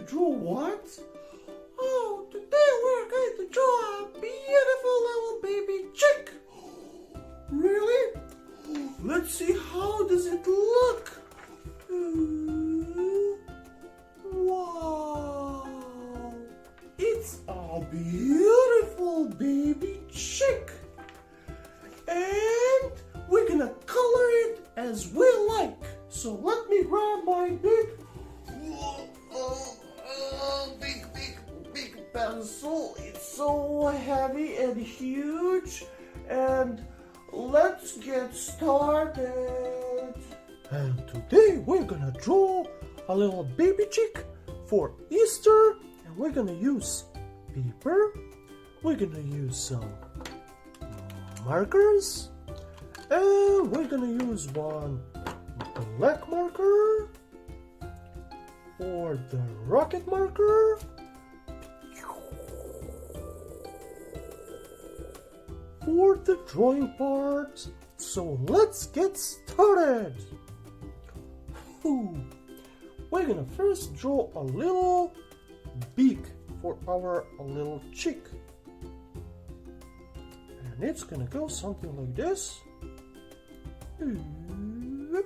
draw what? Oh, today we're going to draw a beautiful little baby chick. Really? Let's see, how does it look? Wow! It's a beautiful baby chick. And we're gonna color it as we like. So let me grab my big pencil. It's so heavy and huge. And let's get started. And today we're gonna draw a little baby chick for Easter. And we're gonna use paper. We're gonna use some markers. And we're gonna use one black marker or the rocket marker. For the drawing part. So let's get started. We're gonna first draw a little beak for our little chick. And it's gonna go something like this. Then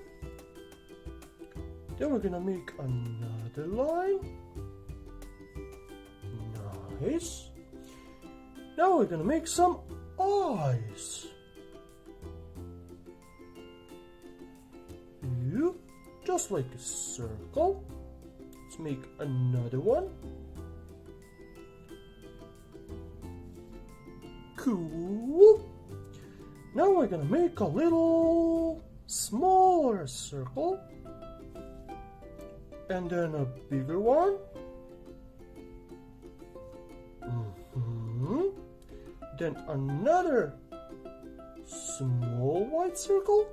we're gonna make another line. Nice. Now we're gonna make some eyes. Just like a circle. Let's make another one. Cool. Now we're gonna make a little smaller circle. And then a bigger one. Then another small white circle.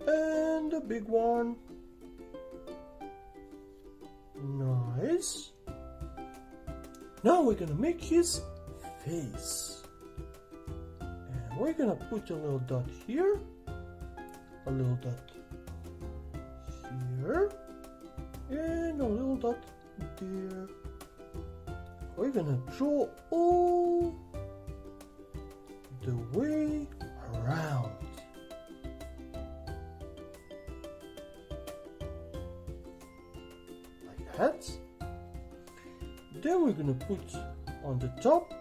And a big one. Nice. Now we're gonna make his face. And we're gonna put a little dot here. A little dot here. And a little dot there. We're gonna draw all the way around. Like that. Then we're gonna put on the top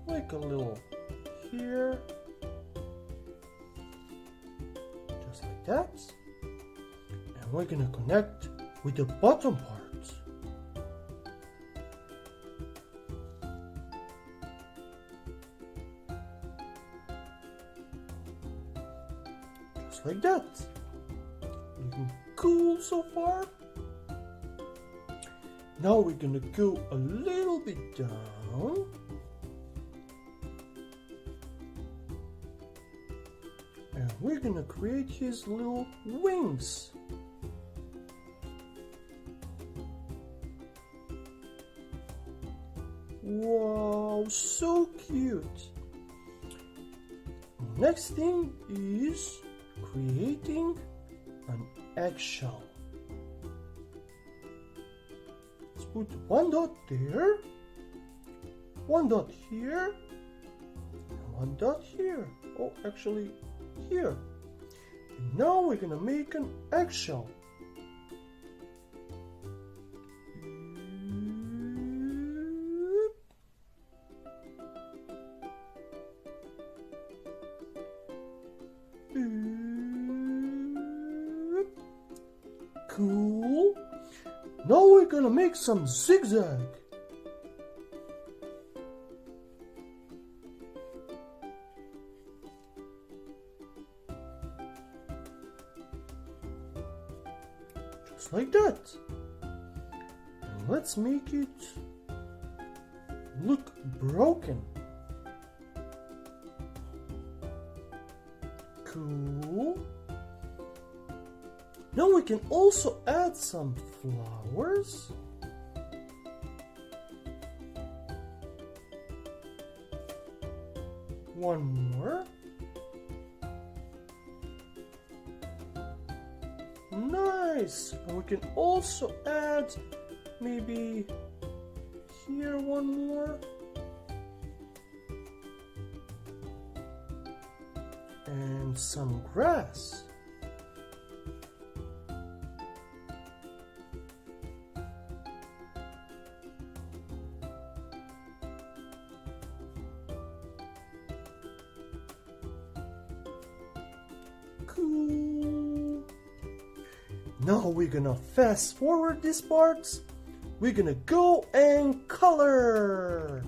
like a little here. Just like that. And we're gonna connect with the bottom part. Just like that. Looking cool so far. Now we're gonna go a little bit down. And we're gonna create his little wings. Wow, so cute. Next thing is creating an eggshell. Let's put one dot there, one dot here, and one dot here. Oh, actually here. And now we're gonna make an eggshell. Cool. Now we're gonna make some zigzag. Just like that. And let's make it look broken. Cool. Now we can also add some flowers. One more. Nice. nice. And we can also add maybe here one more. And some grass. Cool. Now we're gonna fast forward these parts. We're gonna go and color.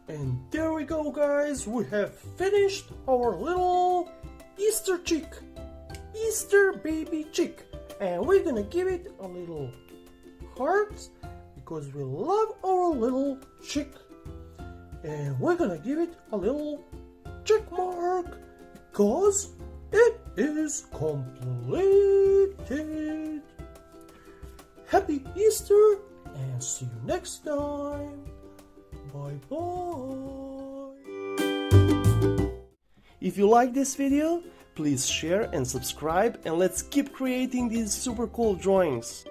And there we go, guys, we have finished our little Easter chick, Easter baby chick, and we're gonna give it a little heart because we love our little chick, and we're gonna give it a little check mark because it is completed. Happy Easter and see you next time. Bye-bye. If you like this video, please share and subscribe, and let's keep creating these super cool drawings.